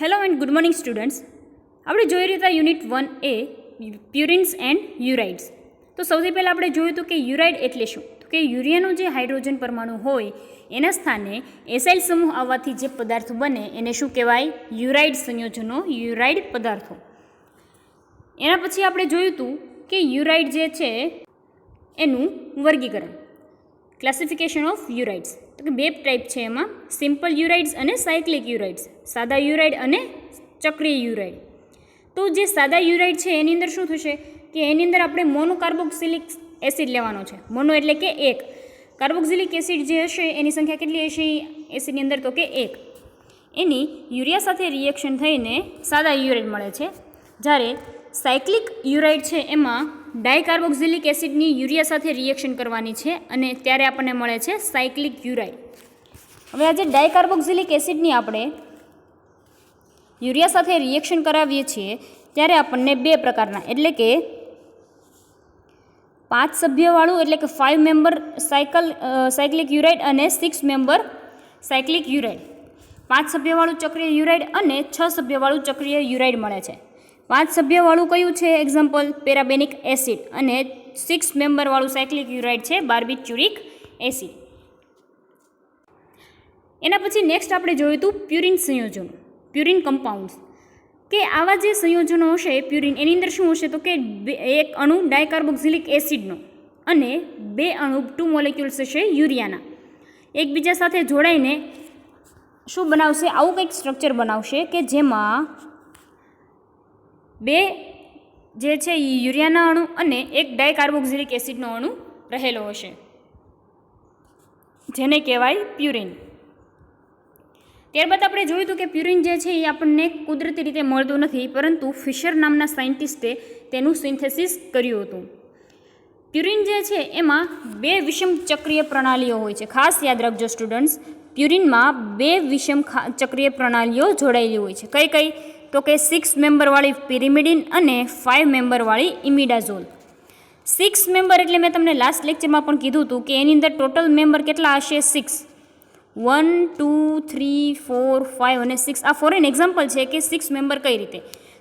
Hello and good morning students. આપણે જોઈ રહ્યા હતા યુનિટ 1A પ્યુરિન્સ એન્ડ યુરાઇડ્સ. તો સૌથી પહેલાં આપણે જોયું હતું કે યુરાઇડ એટલે શું, તો કે યુરિયાનો જે હાઇડ્રોજન પરમાણુ હોય એના સ્થાને એસાઇલ સમૂહ આવવાથી જે પદાર્થો બને એને શું કહેવાય? યુરાઇડ સંયોજનો, યુરાઇડ પદાર્થો. એના પછી આપણે જોયું હતું કે યુરાઇડ જે છે એનું વર્ગીકરણ, ક્લાસિફિકેશન ઓફ યુરાઇડ્સ. તો કે બે ટાઈપ છે એમાં, સિમ્પલ યુરાઇડ્સ અને સાયક્લિક યુરાઇડ્સ, સાદા યુરાઇડ અને ચક્રીય યુરાઇડ. તો જે સાદા યુરાઇડ છે એની અંદર શું થશે કે એની અંદર આપણે મોનોકાર્બોક્સિલિક એસિડ લેવાનો છે. મોનો એટલે કે એક, કાર્બોક્સિલિક એસિડ જે હશે એની સંખ્યા કેટલી હશે એસિડની અંદર? તો કે એક. એની યુરિયા સાથે રિએક્શન થઈને સાદા યુરાઇડ મળે છે. જ્યારે સાયક્લિક યુરાઇડ છે એમાં ડાયકાર્બોક્સિલિક એસિડની યુરિયા સાથે રિએક્શન કરવાની છે અને ત્યારે આપણને મળે છે સાયક્લિક યુરાઇડ. હવે આજે ડાયકાર્બોક્સિલિક એસિડની આપણે યુરિયા સાથે રિએક્શન કરાવીએ છીએ ત્યારે આપણને બે પ્રકારના, એટલે કે 5 સભ્યવાળું એટલે કે 5 મેમ્બર સાયક્લિક યુરાઇડ અને 6 મેમ્બર સાયક્લિક યુરાઇડ, 5 સભ્યવાળું ચક્રીય યુરાઇડ અને 6 સભ્યવાળું ચક્રીય યુરાઇડ મળે છે. 5 સભ્યવાળું કયું છે? એક્ઝામ્પલ પેરાબેનિક એસિડ, અને 6 મેમ્બરવાળું સાયક્લિક યુરાઇડ છે બાર્બિટ્યુરિક એસિડ. એના પછી નેક્સ્ટ આપણે જોયું હતું પ્યુરિન સંયોજનો, પ્યુરિન કમ્પાઉન્ડ્સ. કે આવા જે સંયોજનો હશે પ્યુરિન, એની અંદર શું હશે? તો કે એક અણુ ડાયકાર્બોક્સિલિક એસિડનો અને 2 અણુ 2 મોલેક્યુલ્સ હશે યુરિયાના, એકબીજા સાથે જોડાઈને શું બનાવશે? આવું કંઈક સ્ટ્રક્ચર બનાવશે કે જેમાં 2 જે છે એ યુરિયાના અણુ અને એક ડાયકાર્બોક્સિલિક એસિડનો અણુ રહેલો હશે, જેને કહેવાય પ્યુરિન. ત્યારબાદ આપણે જોયું હતું કે પ્યુરિન જે છે એ આપણને કુદરતી રીતે મળતું નથી, પરંતુ ફિશર નામના સાયન્ટિસ્ટે તેનું સિન્થેસિસ કર્યું હતું. પ્યુરિન જે છે એમાં 2 વિષમ ચક્રીય પ્રણાલીઓ હોય છે. ખાસ યાદ રાખજો સ્ટુડન્ટ્સ, પ્યુરિનમાં 2 વિષમ ચક્રીય પ્રણાલીઓ જોડાયેલી હોય છે. કઈ કઈ? તો કે 6 મેમ્બરવાળી પિરિમિડિન અને 5 મેમ્બરવાળી ઇમિડાઝોલ. 6 મેમ્બર એટલે મેં તમને લાસ્ટ લેક્ચરમાં પણ કીધું હતું કે એની અંદર ટોટલ મેમ્બર કેટલા હશે? 6. 1, 2, 3, 4, 5 અને 6. આ ફોર એન એક્ઝામ્પલ છે કે 6 મેમ્બર કઈ રીતે.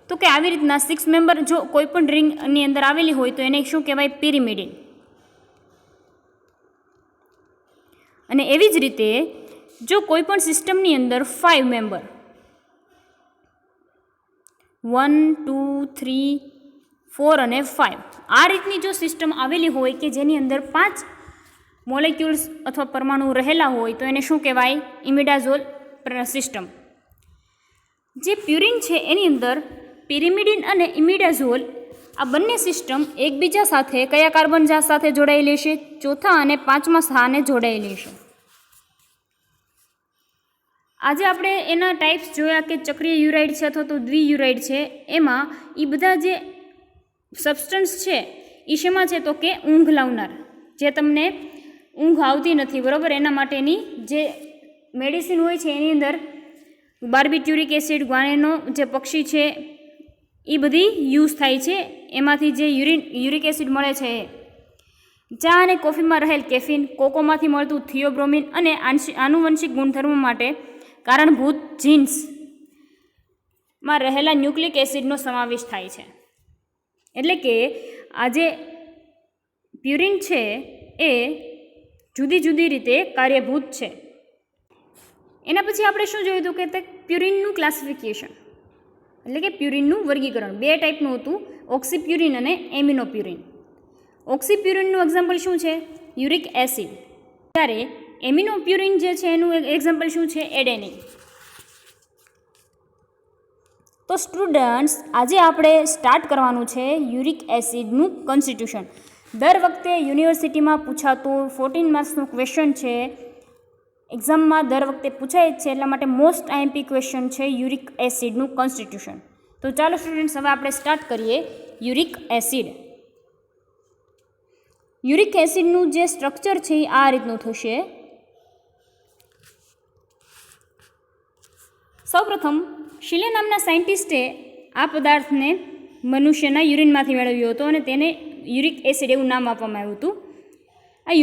તો કે આવી રીતના 6 મેમ્બર જો કોઈ પણ રિંગની અંદર આવેલી હોય તો એને શું કહેવાય? પિરિમિડિન. અને એવી જ રીતે જો કોઈ પણ સિસ્ટમની અંદર 5 મેમ્બર 1, 2, 3, 4 અને 5 આ રીતની જો સિસ્ટમ આવેલી હોય કે જેની અંદર 5 મોલેક્યુલ્સ અથવા પરમાણુ રહેલા હોય તો એને શું કહેવાય? Imidazole system. જે પ્યુરિન છે એની અંદર પિરિમિડિન અને ઇમિડાઝોલ આ બંને સિસ્ટમ એકબીજા સાથે કયા કાર્બન સાથે જોડાયેલી છે? ચોથા અને 5મા સ્થાને જોડાયેલી છે. આજે આપણે એના ટાઈપ્સ જોયા કે ચક્રીય યુરાઇડ છે અથવા તો દ્વિયુરાઇડ છે. એમાં એ બધા જે સબસ્ટન્સ છે એ શેમાં છે? તો કે ઊંઘ લાવનાર, જે તમને ઊંઘ આવતી નથી, બરાબર, એના માટેની જે મેડિસિન હોય છે એની અંદર બાર્બિટ્યુરિક એસિડ, ગ્વાનેનો જે પક્ષી છે એ બધી યુઝ થાય છે. એમાંથી જે યુરિક એસિડ મળે છે એ ચા અને કોફીમાં રહેલ કેફીન, કોકોમાંથી મળતું થિયોબ્રોમિન અને આનુવંશિક ગુણધર્મો માટે કારણભૂત જીન્સમાં રહેલા ન્યુક્લિક એસિડનો સમાવેશ થાય છે. એટલે કે આ જે પ્યુરિન છે એ જુદી જુદી રીતે કાર્યભૂત છે. એના પછી આપણે શું જોયું હતું કે તે પ્યુરિનનું ક્લાસિફિકેશન, એટલે કે પ્યુરિનનું વર્ગીકરણ 2 ટાઈપનું હતું, ઓક્સીપ્યુરિન અને એમિનોપ્યુરિન. ઓક્સીપ્યુરિનનું એક્ઝામ્પલ શું છે? Uric acid. ત્યારે એમિનોપ્યુરિન જે છે એનું એક્ઝામ્પલ શું છે? એડેનિન. તો સ્ટુડન્ટ્સ આજે આપણે સ્ટાર્ટ કરવાનું છે યુરિક એસિડનું કોન્સ્ટિટ્યુશન. દર વખતે યુનિવર્સિટીમાં પૂછાતું 14 માર્ક્સનું ક્વેશ્ચન છે, એક્ઝામમાં દર વખતે પૂછાય જ છે, એટલા માટે મોસ્ટ આઈએમપી ક્વેશ્ચન છે યુરિક એસિડનું કોન્સ્ટિટ્યુશન. તો ચાલો સ્ટુડન્ટ્સ હવે આપણે સ્ટાર્ટ કરીએ યુરિક એસિડ. યુરિક એસિડનું જે સ્ટ્રક્ચર છે એ આ રીતનું થશે. સૌપ્રથમ શિલે નામના સાયન્ટિસ્ટે આ પદાર્થને મનુષ્યના યુરિનમાંથી મેળવ્યો હતો અને તેને યુરિક એસિડ એવું નામ આપવામાં આવ્યું હતું. આ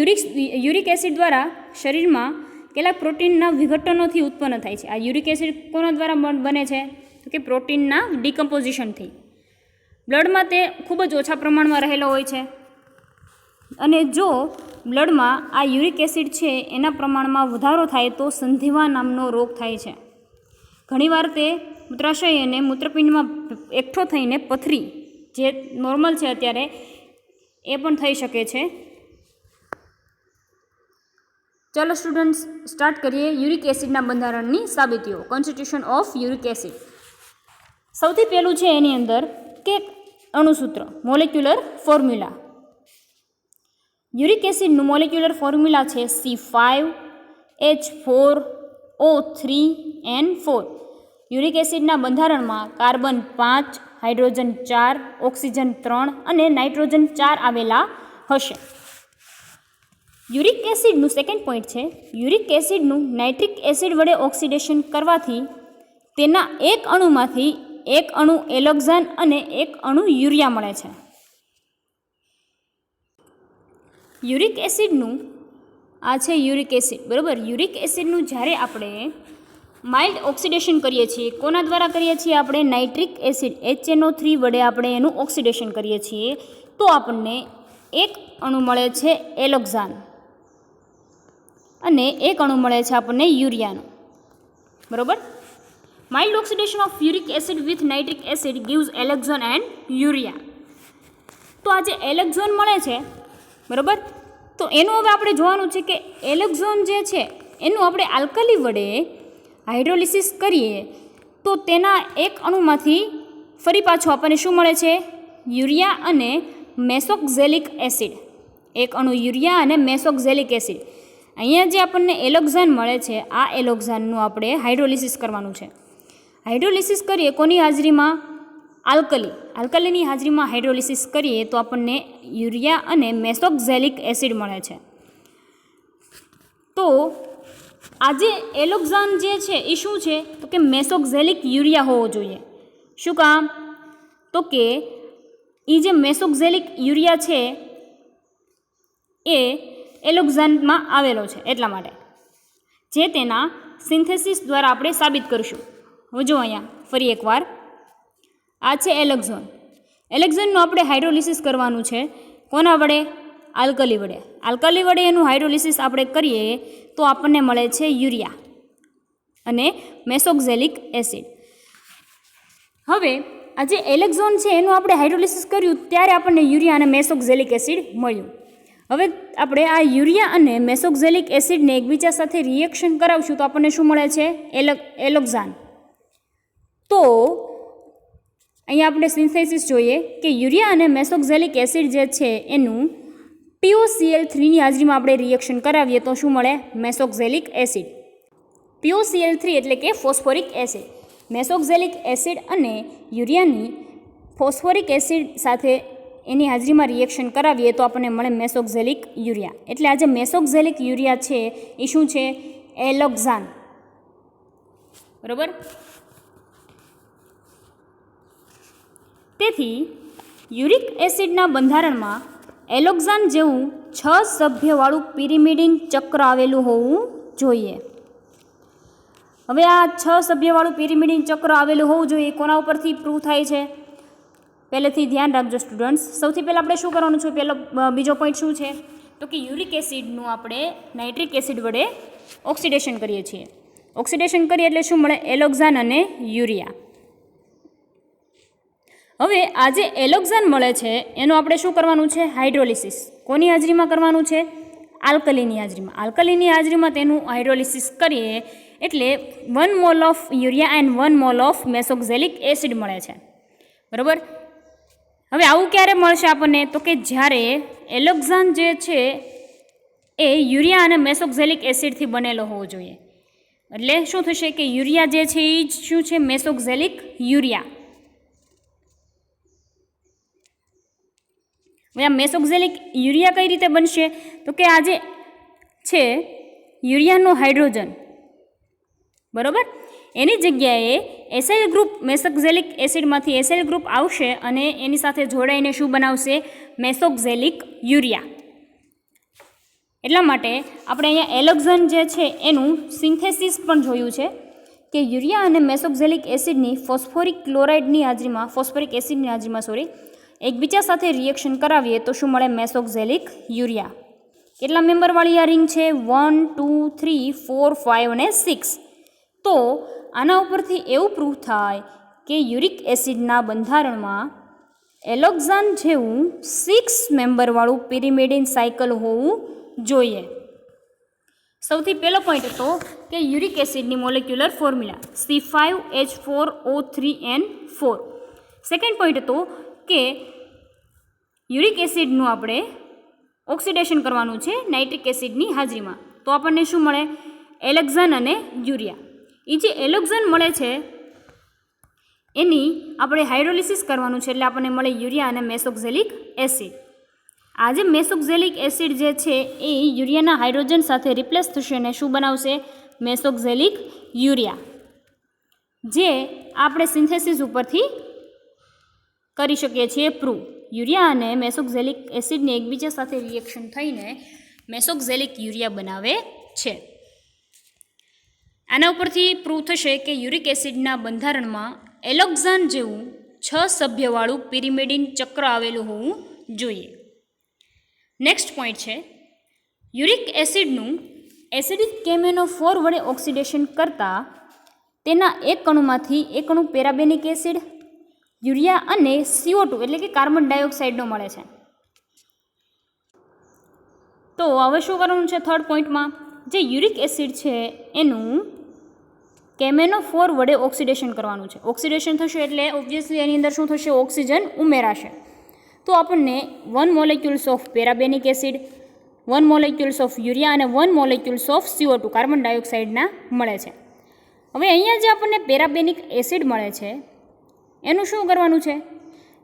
યુરિક એસિડ દ્વારા શરીરમાં કેટલાક પ્રોટીનના વિઘટનોથી ઉત્પન્ન થાય છે. આ યુરિક એસિડ કોના દ્વારા બને છે? તો કે પ્રોટીનના ડિકમ્પોઝિશનથી. બ્લડમાં તે ખૂબ જ ઓછા પ્રમાણમાં રહેલો હોય છે અને જો બ્લડમાં આ યુરિક એસિડ છે એના પ્રમાણમાં વધારો થાય તો સંધિવા નામનો રોગ થાય છે. ઘણીવાર તે મૂત્રાશય અને મૂત્રપિંડમાં એકઠો થઈને પથરી, જે નોર્મલ છે અત્યારે, એ પણ થઈ શકે છે. ચાલો સ્ટુડન્ટ્સ સ્ટાર્ટ કરીએ યુરિક એસિડના બંધારણની સાબિતીઓ. Constitution of uric acid. સૌથી પહેલું છે એની અંદર કે અણુસૂત્ર, મોલેક્યુલર ફોર્મ્યુલા. યુરિક એસિડનું મોલેક્યુલર ફોર્મ્યુલા છે C5H4O3N4. યુરિક એસિડના બંધારણમાં કાર્બન 5, હાઇડ્રોજન 4, ઓક્સિજન 3 અને નાઇટ્રોજન 4 આવેલા હશે. યુરિક એસિડનું સેકન્ડ પોઈન્ટ છે, યુરિક એસિડનું નાઇટ્રિક એસિડ વડે ઓક્સિડેશન કરવાથી તેના એક અણુમાંથી એક અણુ એલોક્ઝાન અને એક અણુ યુરિયા મળે છે. યુરિક એસિડનું આ છે યુરિક એસિડ, બરાબર. યુરિક એસિડનું જ્યારે આપણે માઇલ્ડ ઓક્સિડેશન કરીએ છીએ, કોના દ્વારા કરીએ છીએ આપણે? નાઇટ્રિક એસિડ HNO3 વડે આપણે એનું ઓક્સિડેશન કરીએ છીએ તો આપણને એક અણુ મળે છે એલોક્ઝાન અને એક અણુ મળે છે આપણને યુરિયાનો, બરાબર. Mild oxidation of uric acid with nitric acid gives alloxan and urea. તો આ જે એલોક્ઝાન મળે છે, બરાબર, તો એનું હવે આપણે જોવાનું છે કે એલોક્ઝાન જે છે એનું આપણે આલ્કલી વડે હાઇડ્રોલિસિસ કરીએ તો તેના એક અણુમાંથી ફરી પાછું આપણને શું મળે છે? યુરિયા અને મેસોક્ઝેલિક એસિડ. એક અણુ યુરિયા અને મેસોક્ઝેલિક એસિડ. અહીંયા જે આપણને એલોક્ઝાન મળે છે, આ એલોક્ઝાનનું આપણે હાઇડ્રોલિસિસ કરવાનું છે. હાઇડ્રોલિસિસ કરીએ કોની હાજરીમાં? આલ્કલીની હાજરીમાં હાઇડ્રોલિસિસ કરીએ તો આપણને યુરિયા અને મેસોક્ઝેલિક એસિડ મળે છે. તો આ જે એલોક્ઝાન જે છે એ શું છે? તો કે મેસોક્ઝેલિક યુરિયા હોવો જોઈએ. શું કામ? તો કે એ જે મેસોક્ઝેલિક યુરિયા છે એ એલોક્ઝાનમાં આવેલો છે એટલા માટે, જે તેના સિન્થેસિસ દ્વારા આપણે સાબિત કરીશું. હવે જો અહીંયા ફરી એકવાર, આ છે એલોક્ઝાન. એલોક્ઝાનનું આપણે હાઇડ્રોલિસિસ કરવાનું છે. કોના વડે? આલ્કલી વડે. આલ્કલી વડે એનું હાઇડ્રોલિસિસ આપણે કરીએ તો આપણને મળે છે યુરિયા અને મેસોક્ઝેલિક એસિડ. હવે આ જે એલોક્ઝાન છે એનું આપણે હાઇડ્રોલિસિસ કર્યું ત્યારે આપણને યુરિયા અને મેસોક્ઝેલિક એસિડ મળ્યું. હવે આપણે આ યુરિયા અને મેસોક્ઝેલિક એસિડને એકબીજા સાથે રિએક્શન કરાવશું તો આપણને શું મળે છે? એલોક્ઝાન. તો અહીંયા આપણે સિન્થેસિસ જોઈએ કે યુરિયા અને મેસોક્ઝેલિક એસિડ જે છે એનું POCl3ની હાજરીમાં આપણે રિએક્શન કરાવીએ તો શું મળે? મેસોક્ઝેલિક એસિડ. POCl3 એટલે કે ફોસ્ફોરિક એસિડ. મેસોક્ઝેલિક એસિડ અને યુરિયાની ફોસ્ફોરિક એસિડ સાથે એની હાજરીમાં રિએક્શન કરાવીએ તો આપણને મળે મેસોક્ઝેલિક યુરિયા. એટલે આ જે મેસોક્ઝેલિક યુરિયા છે એ શું છે? એલોક્ઝાન, બરાબર. તેથી યુરિક એસિડના બંધારણમાં એલોક્ઝાન જેવું 6 સભ્યવાળું પિરિમિડિન ચક્ર આવેલું હોવું જોઈએ. હવે આ 6 સભ્યવાળું પિરિમિડિન ચક્ર આવેલું હોવું જોઈએ કોના ઉપરથી પ્રૂવ થાય છે? પહેલેથી ધ્યાન રાખજો સ્ટુડન્ટ્સ. સૌથી પહેલાં આપણે શું કરવાનું છે? બીજો પોઈન્ટ શું છે? તો કે યુરિક એસિડનું આપણે નાઇટ્રિક એસિડ વડે ઓક્સિડેશન કરીએ છીએ. ઓક્સિડેશન કરીએ એટલે શું મળે? એલોક્ઝાન અને યુરિયા. હવે આ જે એલોક્ઝાન મળે છે એનું આપણે શું કરવાનું છે? હાઇડ્રોલિસિસ. કોની હાજરીમાં કરવાનું છે? આલ્કલીની હાજરીમાં. આલ્કલીની હાજરીમાં તેનું હાઇડ્રોલિસિસ કરીએ એટલે 1 mole of urea and 1 mole of mesoxalic acid મળે છે, બરાબર. હવે આવું ક્યારે મળશે આપણને? તો કે જ્યારે એલોક્ઝાન જે છે એ યુરિયા અને મેસોક્ઝેલિક એસિડથી બનેલો હોવો જોઈએ. એટલે શું થશે કે યુરિયા જે છે એ શું છે? મેસોક્ઝેલિક યુરિયા. હવે આ મેસોક્ઝેલિક યુરિયા કઈ રીતે બનશે? તો કે આ જે છે યુરિયાનો હાઇડ્રોજન, બરાબર, એની જગ્યાએ એસાઇલ ગ્રુપ મેસોક્ઝેલિક એસિડમાંથી એસાઇલ ગ્રુપ આવશે અને એની સાથે જોડાઈને શું બનાવશે? મેસોક્ઝેલિક યુરિયા. એટલા માટે આપણે અહીંયા એલોક્ઝાન જે છે એનું સિન્થેસિસ પણ જોયું છે કે યુરિયા અને મેસોક્ઝેલિક એસિડની ફોસ્ફોરિક એસિડની હાજરીમાં એકબીજા સાથે રિએક્શન કરાવીએ તો શું મળે? મેસોક્ઝેલિક યુરિયા. કેટલા મેમ્બરવાળી આ રિંગ છે? 1 2 3 4 5 અને 6. તો આના ઉપરથી એવું પ્રૂફ થાય કે યુરિક એસિડના બંધારણમાં એલોક્ઝાન જેવું 6 મેમ્બરવાળું પિરિમિડિન સાયકલ હોવું જોઈએ. સૌથી પહેલો પોઈન્ટ હતો કે યુરિક એસિડની molecular formula C5H4O3N4. Second point હતો કે યુરિક એસિડનું આપણે ઓક્સિડેશન કરવાનું છે નાઇટ્રિક એસિડની હાજરીમાં. તો આપણને શું મળે? એલોક્ઝાન અને યુરિયા. એ જે એલોક્ઝાન મળે છે એની આપણે હાઇડ્રોલિસિસ કરવાનું છે, એટલે આપણને મળે યુરિયા અને મેસોક્ઝેલિક એસિડ. આ જે મેસોક્ઝેલિક એસિડ જે છે એ યુરિયાના હાઇડ્રોજન સાથે રિપ્લેસ થશે અને શું બનાવશે? મેસોક્ઝેલિક યુરિયા, જે આપણે સિન્થેસિસ ઉપરથી કરી શકીએ છીએ પ્રૂવ. યુરિયા અને મેસોક્ઝેલિક એસિડને એકબીજા સાથે રિએક્શન થઈને મેસોક્ઝેલિક યુરિયા બનાવે છે. આના ઉપરથી પ્રૂવ થશે કે યુરિક એસિડના બંધારણમાં એલોક્ઝાન જેવું 6 સભ્યવાળું પિરિમિડિન ચક્ર આવેલું હોવું જોઈએ. નેક્સ્ટ પોઈન્ટ છે યુરિક એસિડનું એસિડિક કેમેનોફોર વડે ઓક્સિડેશન કરતાં તેના એક અણુમાંથી એક અણુ પેરાબેનિક એસિડ, યુરિયા અને CO2 એટલે કે કાર્બન ડાયોક્સાઇડનો મળે છે. તો હવે શું કરવાનું છે? થર્ડ પોઈન્ટમાં જે યુરિક એસિડ છે એનું કેમેનોફોર વડે ઓક્સિડેશન કરવાનું છે. ઓક્સિડેશન થશે એટલે ઓબ્વિયસલી એની અંદર શું થશે? ઓક્સિજન ઉમેરાશે. તો આપણને 1 molecules of parabanic acid, 1 molecules of urea અને 1 મોલેક્યુલ્સ ઓફ CO2 કાર્બન ડાયોક્સાઇડના મળે છે. હવે અહીંયા જે આપણને પેરાબેનિક એસિડ મળે છે એનું શું કરવાનું છે?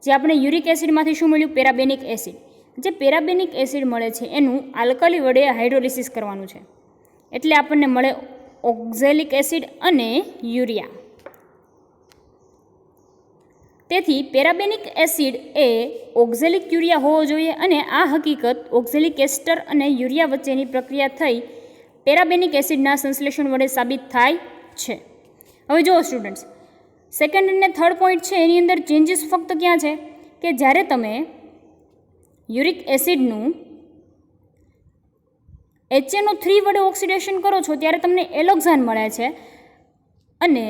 જે આપણે યુરિક એસિડમાંથી શું મળ્યું? પેરાબેનિક એસિડ. જે પેરાબેનિક એસિડ મળે છે એનું આલ્કલી વડે હાઇડ્રોલિસિસ કરવાનું છે, એટલે આપણને મળે ઓક્ઝેલિક એસિડ અને યુરિયા. તેથી પેરાબેનિક એસિડ એ ઓક્ઝેલિક યુરિયા હોવો જોઈએ અને આ હકીકત ઓક્ઝેલિક એસ્ટર અને યુરિયા વચ્ચેની પ્રક્રિયા થઈ પેરાબેનિક એસિડના સંશ્લેષણ વડે સાબિત થાય છે. હવે જુઓ સ્ટુડન્ટ્સ, સેકન્ડ અને થર્ડ પોઈન્ટ છે એની અંદર ચેન્જીસ ફક્ત ક્યાં છે કે જ્યારે તમે યુરિક એસિડનું HNO3 વડે ઓક્સિડેશન કરો છો ત્યારે તમને એલોક્ઝાન મળે છે, અને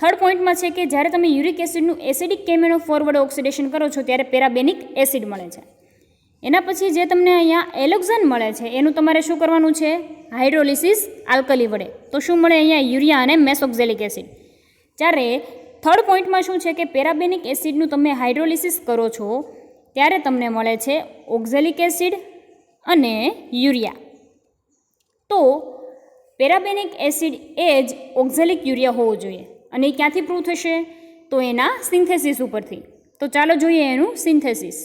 થર્ડ પોઈન્ટમાં છે કે જ્યારે તમે યુરિક એસિડનું એસિડિક કેમેનોફોર વડે ઓક્સિડેશન કરો છો ત્યારે પેરાબેનિક એસિડ મળે છે. એના પછી જે તમને અહીંયા એલોક્ઝાન મળે છે એનું તમારે શું કરવાનું છે? હાઇડ્રોલિસિસ આલ્કલી વડે. તો શું મળે અહીંયા? યુરિયા અને મેસોક્ઝેલિક એસિડ. જ્યારે થર્ડ પોઈન્ટમાં શું છે કે પેરાબેનિક એસિડનું તમે હાઇડ્રોલિસિસ કરો છો ત્યારે તમને મળે છે ઓક્ઝેલિક એસિડ અને યુરિયા. તો પેરાબેનિક એસિડ એ જ ઓક્ઝેલિક યુરિયા હોવો જોઈએ. અને એ ક્યાંથી પ્રૂવ થશે? તો એના સિન્થેસિસ ઉપરથી. તો ચાલો જોઈએ એનું સિન્થેસિસ.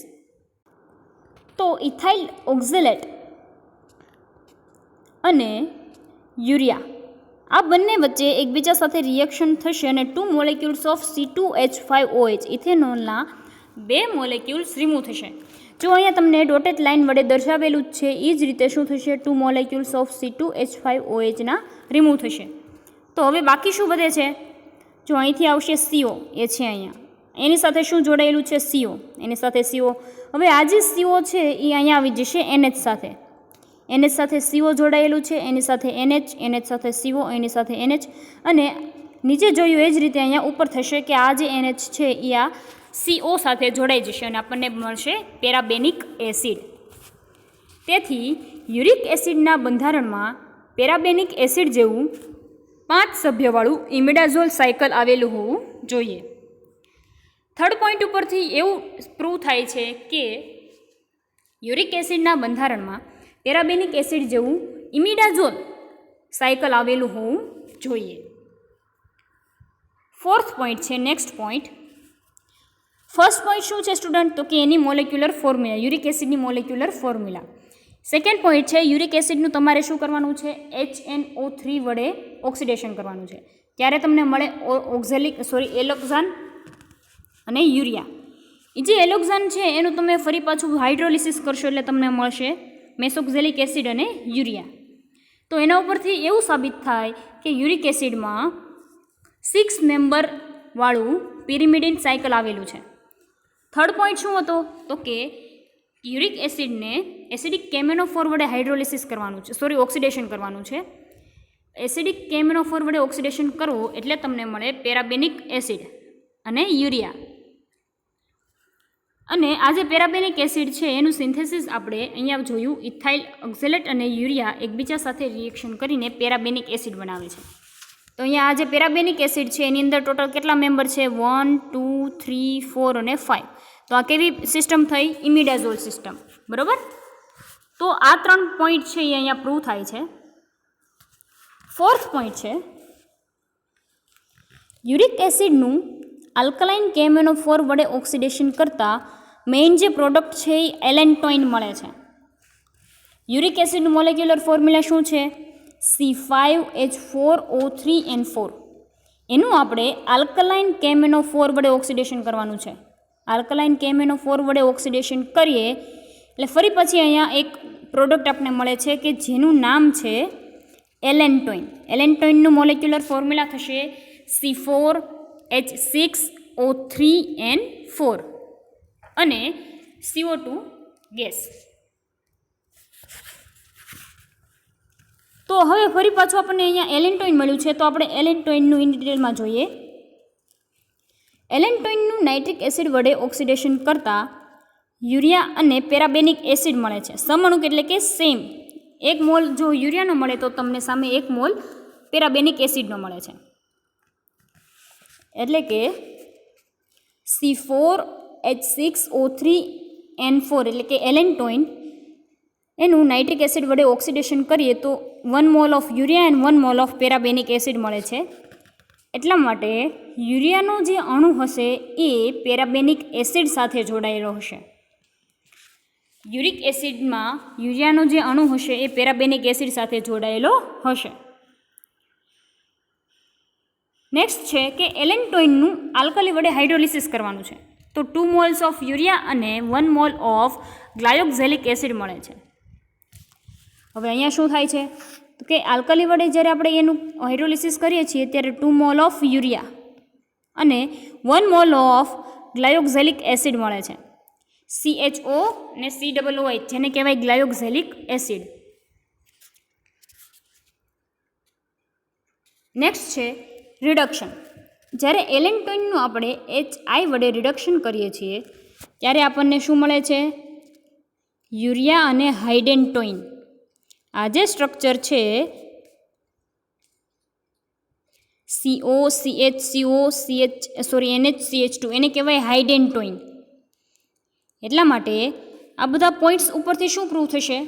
તો ઇથાઇલ ઓક્ઝેલેટ અને યુરિયા આ બંને વચ્ચે એકબીજા સાથે રિએક્શન થશે અને 2 molecules of C2H5OH ઇથેનોલના 2 molecules remove થશે. જો અહીંયા તમને ડોટેડ લાઇન વડે દર્શાવેલું જ છે એ જ રીતે શું થશે? 2 મોલેક્યુલ્સ ઓફ C2H5OHના રિમૂવ થશે. તો હવે બાકી શું વધે છે? જો અહીંથી આવશે CO, એ છે અહીંયા, એની સાથે શું જોડાયેલું છે? CO, એની સાથે CO. હવે આ જે CO છે એ અહીંયા આવી જશે NH સાથે. NH સાથે CO જોડાયેલું છે, એની સાથે NH, NH સાથે CO, એની સાથે NH, અને નીચે જોયું એ જ રીતે અહીંયા ઉપર થશે કે આ જે NH છે એ આ CO સાથે જોડાઈ જશે અને આપણને મળશે પેરાબેનિક એસિડ. તેથી યુરિક એસિડના બંધારણમાં પેરાબેનિક એસિડ જેવું 5 સભ્યવાળું ઇમિડાઝોલ સાયકલ આવેલું હોવું જોઈએ. થર્ડ પોઈન્ટ ઉપરથી એવું પ્રૂવ થાય છે કે યુરિક એસિડના બંધારણમાં પેરાબેનિક એસિડ જેવું ઇમિડાઝોલ સાયકલ આવેલું હોવું જોઈએ. ફોર્થ પોઈન્ટ છે નેક્સ્ટ પોઈન્ટ. ફર્સ્ટ પોઈન્ટ શું છે સ્ટુડન્ટ? તો કે એની મોલેક્યુલર ફોર્મ્યુલા, યુરિક એસિડની મોલેક્યુલર ફોર્મ્યુલા. સેકન્ડ પોઈન્ટ છે યુરિક એસિડનું તમારે શું કરવાનું છે? HNO3 વડે ઓક્સિડેશન કરવાનું છે. ત્યારે તમને મળે એલોક્ઝાન અને યુરિયા. એ જે એલોક્ઝાન છે એનું તમે ફરી પાછું હાઇડ્રોલિસિસ કરશો એટલે તમને મળશે મેસોક્ઝેલિક એસિડ અને યુરિયા. તો એના ઉપરથી એવું સાબિત થાય કે યુરિક એસિડમાં 6 મેમ્બરવાળું પિરિમિડિન સાયકલ આવેલું છે. થર્ડ પોઈન્ટ શું હતો તો કે યુરિક એસિડને એસિડિક કેમેનોફોર વડે હાઇડ્રોલિસિસ કરવાનું છે, ઓક્સિડેશન કરવાનું છે. એસિડિક કેમેનોફોર વડે ઓક્સિડેશન કરવું એટલે તમને મળે પેરાબેનિક એસિડ અને યુરિયા. અને આ જે પેરાબેનિક એસિડ છે એનું સિન્થેસિસ આપણે અહીંયા જોયું, ઇથાઇલ ઓક્ઝેલેટ અને યુરિયા એકબીજા સાથે રિએક્શન કરીને પેરાબેનિક એસિડ બનાવે છે. તો અહીંયા આ જે પેરાબેનિક એસિડ છે એની અંદર ટોટલ કેટલા મેમ્બર છે? 1, 2, 3, 4 અને 5. તો આ કેવી સિસ્ટમ થઈ? Imidazole system. બરાબર. તો આ 3 પોઈન્ટ છે એ અહીંયા પ્રૂવ થાય છે. ફોર્થ પોઈન્ટ છે યુરિક એસિડનું આલ્કલાઇન કેમેનોફોર વડે ઓક્સિડેશન કરતાં મેઇન જે પ્રોડક્ટ છે એ એલેન્ટોઇન મળે છે. યુરિક એસિડનું મોલેક્યુલર ફોર્મ્યુલા શું છે? C5H4O3N4. એનું આપણે આલ્કલાઇન કેમેનોફોર વડે ઓક્સિડેશન કરવાનું છે. આલ્કલાઇન કેમેનોફોર વડે ઓક્સિડેશન કરીએ એટલે ફરી પછી અહીંયા એક પ્રોડક્ટ આપણને મળે છે કે જેનું નામ છે એલેન્ટોઇન. એલેન્ટોઇનનું મોલેક્યુલર ફોર્મ્યુલા થશે C4H6O3N4 અને CO2 ગેસ. તો હવે ફરી પાછું આપણને અહીંયા એલેન્ટોઇન મળ્યું છે, તો આપણે એલેન્ટોઇનનું ઇન ડિટેલમાં જોઈએ. એલેન્ટોઇનનું નાઇટ્રિક એસિડ વડે ઓક્સિડેશન કરતાં યુરિયા અને પેરાબેનિક એસિડ મળે છે. સમઅણુક એટલે કે સેમ. 1 મોલ જો યુરિયાનો મળે તો તમને સામે 1 મોલ પેરાબેનિક એસિડનો મળે છે. એટલે કે C4H6O3N4 એટલે કે એલેન્ટોઇન એનું નાઇટ્રિક એસિડ વડે ઓક્સિડેશન કરીએ તો 1 mole of urea and 1 mole of parabanic acid મળે છે. એટલા માટે યુરિયાનો જે અણુ હશે એ પેરાબેનિક એસિડ સાથે જોડાયેલો હશે. યુરિક એસિડમાં યુરિયાનો જે અણુ હશે એ પેરાબેનિક એસિડ સાથે જોડાયેલો હશે. નેક્સ્ટ છે કે એલેન્ટોઇનનું આલ્કલી વડે હાઇડ્રોલિસિસ કરવાનું છે. તો 2 મોલ્સ ઓફ યુરિયા અને 1 મોલ ઓફ ગ્લાયોક્ઝેલિક એસિડ મળે છે. હવે અહીંયા શું થાય છે તો કે આલ્કલી વડે જ્યારે આપણે એનું હાઇડ્રોલિસિસ કરીએ છીએ ત્યારે 2 મોલ ઓફ યુરિયા અને 1 મોલ ઓફ ગ્લાયોક્ઝેલિક એસિડ મળે છે. CHO અને COOH જેને કહેવાય ગ્લાયોક્ઝેલિક એસિડ. નેક્સ્ટ છે રિડક્શન. જ્યારે એલેન્ટોઇનનું આપણે HI વડે રિડક્શન કરીએ છીએ ત્યારે આપણને શું મળે છે? યુરિયા અને હાઇડેન્ટોઇન. આ જે સ્ટ્રક્ચર છે NHCH2 એને કહેવાય હાઇડેન્ટોઇન. એટલા માટે આ બધા પોઈન્ટ્સ ઉપરથી શું પ્રૂવ થશે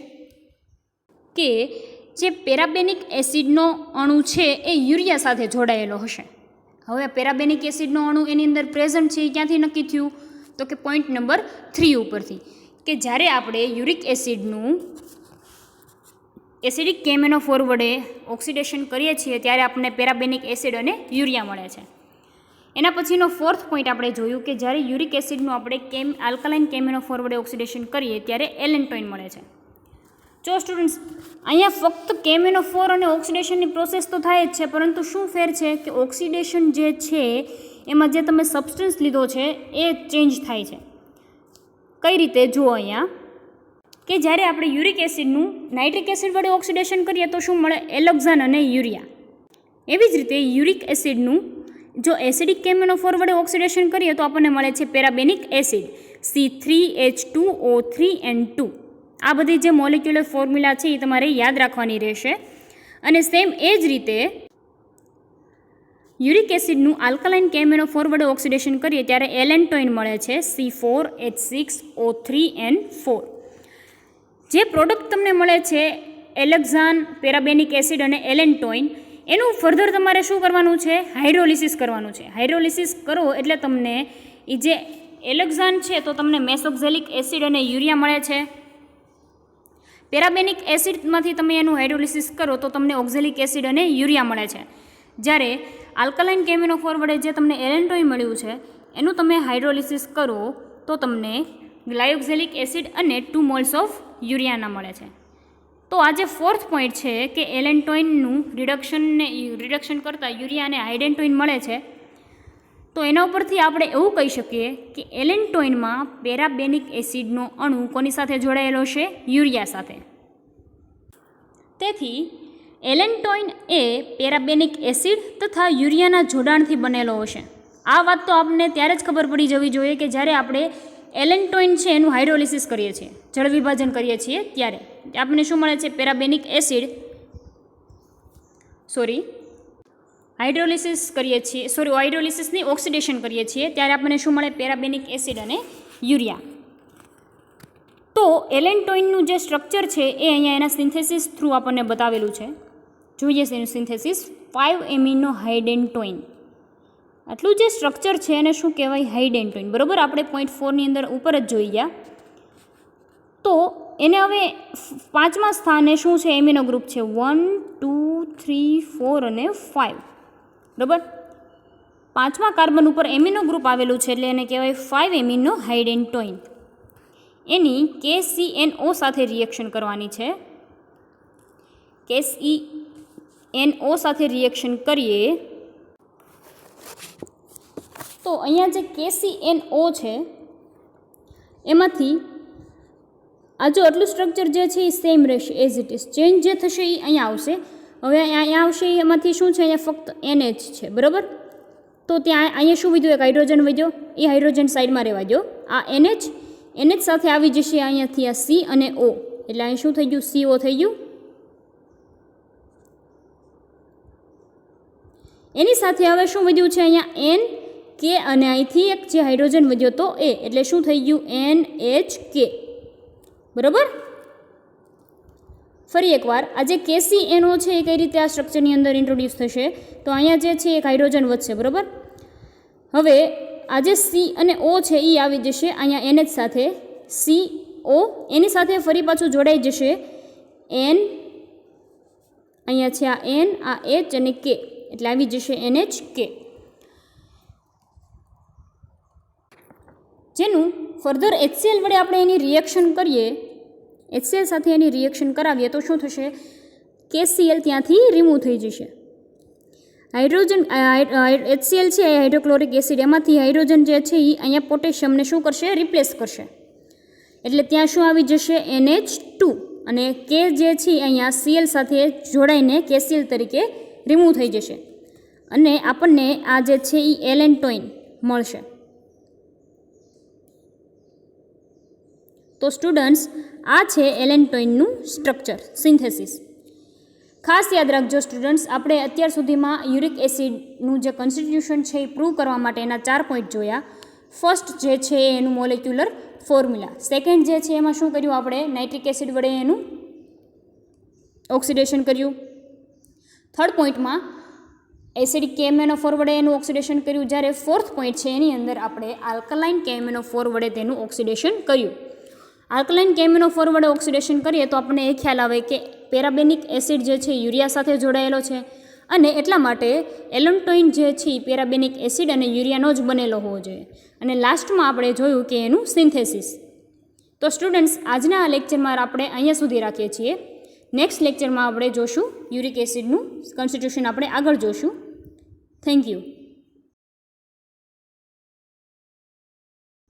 કે જે પેરાબેનિક એસિડનો અણુ છે એ યુરિયા સાથે જોડાયેલો હશે. હવે પેરાબેનિક એસિડનો અણુ એની અંદર પ્રેઝન્ટ છે એ ક્યાંથી નક્કી થયું તો કે પોઈન્ટ નંબર 3 ઉપરથી, કે જ્યારે આપણે યુરિક એસિડનું એસિડિક કેમેનોફોર વડે ઓક્સિડેશન કરીએ છીએ ત્યારે આપણને પેરાબેનિક એસિડ અને યુરિયા મળે છે. એના પછીનો ફોર્થ પોઈન્ટ આપણે જોયું કે જ્યારે યુરિક એસિડનું આપણે આલ્કલાઇન કેમેનોફોર વડે ઓક્સિડેશન કરીએ ત્યારે એલેન્ટોઇન મળે છે. જો સ્ટુડન્ટ્સ અહીંયા ફક્ત કેમેનોફોર અને ઓક્સિડેશનની પ્રોસેસ તો થાય જ છે, પરંતુ શું ફેર છે કે ઓક્સિડેશન જે છે એમાં જે તમે સબસ્ટન્સ લીધો છે એ ચેન્જ થાય છે. કઈ રીતે જુઓ અહીંયા કે જ્યારે આપણે યુરિક એસિડનું નાઇટ્રિક એસિડ વડે ઓક્સિડેશન કરીએ તો શું મળે? એલોક્ઝાન અને યુરિયા. એવી જ રીતે યુરિક એસિડનું જો એસિડિક કેમેનોફોર વડે ઓક્સિડેશન કરીએ તો આપણને મળે છે પેરાબેનિક એસિડ C3H2O3N2. આ બધી જે મોલેક્યુલર ફોર્મ્યુલા છે એ તમારે યાદ રાખવાની રહેશે. અને સેમ એ જ રીતે યુરિક એસિડનું આલ્કલાઇન કેમેનોફોર વડે ઓક્સિડેશન કરીએ ત્યારે એલેન્ટોઇન મળે છે C4H6O3N4. જે પ્રોડક્ટ તમને મળે છે એલોક્ઝાન, પેરાબેનિક એસિડ અને એલેન્ટોઇન, એનું ફર્ધર તમારે શું કરવાનું છે? હાઇડ્રોલિસિસ કરવાનું છે. હાઇડ્રોલિસિસ કરો એટલે તમને એ જે એલોક્ઝાન છે તો તમને મેસોક્ઝેલિક એસિડ અને યુરિયા મળે છે. પેરાબેનિક એસિડમાંથી તમે એનું હાઇડ્રોલિસિસ કરો તો તમને ઓક્ઝેલિક એસિડ અને યુરિયા મળે છે. જ્યારે આલ્કલાઇન કેમેનોફોર વડે જે તમને એલેન્ટોઇન મળ્યું છે એનું તમે હાઇડ્રોલિસિસ કરો તો તમને ગ્લાયોક્ઝેલિક એસિડ અને 2 મોલ્સ ઓફ યુરિયાના મળે છે. તો આ જે ફોર્થ પોઈન્ટ છે કે એલેન્ટોઇનનું રિડક્શન કરતાં યુરિયા અને હાઇડેન્ટોઇન મળે છે, તો એના ઉપરથી આપણે એવું કહી શકીએ કે એલેન્ટોઇનમાં પેરાબેનિક એસિડનો અણુ કોની સાથે જોડાયેલો છે? યુરિયા સાથે. તેથી એલેન્ટોઇન એ પેરાબેનિક એસિડ તથા યુરિયાના જોડાણથી બનેલો હશે. આ વાત તો આપણને ત્યારે જ ખબર પડી જવી જોઈએ કે જ્યારે આપણે એલેન્ટોઇન છે એનું હાઇડ્રોલિસિસ કરીએ છીએ, જળ વિભાજન કરીએ છીએ, ત્યારે આપણને શું મળે છે? પેરાબેનિક એસિડ હાઇડ્રોલિસિસની ઓક્સિડેશન કરીએ છીએ ત્યારે આપણને શું મળે? પેરાબેનિક એસિડ અને યુરિયા. તો એલેન્ટોઇનનું જે સ્ટ્રક્ચર છે એ અહીંયા એના સિન્થેસિસ થ્રુ આપણને બતાવેલું છે. જોઈએ છે એનું સિન્થેસિસ. 5 એમિનો હાઇડેન્ટોઇન, આટલું જે સ્ટ્રક્ચર છે એને શું કહેવાય? હાઇડેન્ટોઇન. બરાબર, આપણે પોઈન્ટ 4ની અંદર ઉપર જ જોઈ ગયા. તો એને હવે 5મા સ્થાને શું છે? એમિનો ગ્રુપ છે 1, 2, 3, 4 અને 5. બરાબર, 5મા કાર્બન ઉપર એમિનો ગ્રુપ આવેલું છે એટલે એને કહેવાય 5 એમિનો હાઇડેન્ટોઇન. એની KCNO સાથે રિએક્શન કરવાની છે. KCNO સાથે રિએક્શન કરીએ તો અહીંયા જે KCNO છે એમાંથી આ જો આટલું સ્ટ્રક્ચર જે છે એ સેમ રહેશે એઝ ઇટ ઇઝ. ચેન્જ જે થશે એ અહીંયા આવશે. હવે અહીંયા આવશે એમાંથી શું છે? અહીંયા ફક્ત NH છે. બરાબર, તો ત્યાં અહીંયા શું વધ્યું? એક હાઇડ્રોજન વધ્યો. એ હાઇડ્રોજન સાઈડમાં રહેવા દો. આ NH સાથે આવી જશે અહીંયાથી આ C અને O, એટલે અહીં શું થઈ ગયું? CO થઈ ગયું. એની સાથે હવે શું વધ્યું છે? અહીંયા N, K અને અહીંથી એક જે હાઇડ્રોજન વધ્યો તો A, એટલે શું થઈ ગયું? NHK. બરાબર, ફરી એકવાર આ જે KCNO છે એ કઈ રીતે આ સ્ટ્રક્ચરની અંદર ઇન્ટ્રોડ્યુસ થશે? તો અહીંયા જે છે એક હાઇડ્રોજન વધશે. બરાબર, હવે આ જે C અને O છે એ આવી જશે અહીંયા NH સાથે. CO એની સાથે ફરી પાછું જોડાઈ જશે N, અહીંયા છે આ N, આ H અને K, એટલે આવી જશે NHK. જેનું ફર્ધર HCl વડે આપણે એની રિએક્શન કરીએ, HCl સાથે એની રિએક્શન કરાવીએ તો શું થશે? KCl ત્યાંથી રિમૂવ થઈ જશે. હાઇડ્રોજન HCl છે એ હાઇડ્રોક્લોરિક એસિડ, એમાંથી હાઇડ્રોજન જે છે એ અહીંયા પોટેશિયમને શું કરશે? રિપ્લેસ કરશે. એટલે ત્યાં શું આવી જશે? NH2 અને K જે છે અહીંયા Cl સાથે જોડાઈને KCl તરીકે રિમૂવ થઈ જશે અને આપણને આ જે છે એ એલેન્ટોઇન મળશે. તો સ્ટુડન્ટ્સ, આ છે એલેન્ટોઇનનું સ્ટ્રક્ચર, સિન્થેસિસ. ખાસ યાદ રાખજો સ્ટુડન્ટ્સ, આપણે અત્યાર સુધીમાં યુરિક એસિડનું જે કોન્સ્ટિટ્યુશન છે એ પ્રૂવ કરવા માટે એના 4 પોઈન્ટ જોયા. ફર્સ્ટ જે છે એનું મોલેક્યુલર ફોર્મ્યુલા. સેકન્ડ જે છે એમાં શું કર્યું? આપણે નાઇટ્રિક એસિડ વડે એનું ઓક્સિડેશન કર્યું. થર્ડ પોઈન્ટમાં એસિડિક KMnO4 વડે એનું ઓક્સિડેશન કર્યું. જ્યારે ફોર્થ પોઈન્ટ છે એની અંદર આપણે આલ્કલાઇન KMnO4 વડે તેનું ઓક્સિડેશન કર્યું. આલ્કલાઇન KMnO4 વડે ઓક્સિડેશન કરીએ તો આપણને એ ખ્યાલ આવે કે પેરાબેનિક એસિડ જે છે યુરિયા સાથે જોડાયેલો છે અને એટલા માટે એલેન્ટોઇન જે છે પેરાબેનિક એસિડ અને યુરિયાનો જ બનેલો હોવો જોઈએ. અને લાસ્ટમાં આપણે જોયું કે એનું સિન્થેસિસ. તો સ્ટુડન્ટ્સ, આજના આ લેક્ચરમાં આપણે અહીંયા સુધી રાખીએ છીએ. નેક્સ્ટ લેક્ચરમાં આપણે જોશું યુરિક એસિડનું કોન્સ્ટિટ્યુશન આપણે આગળ જોશું. Thank you.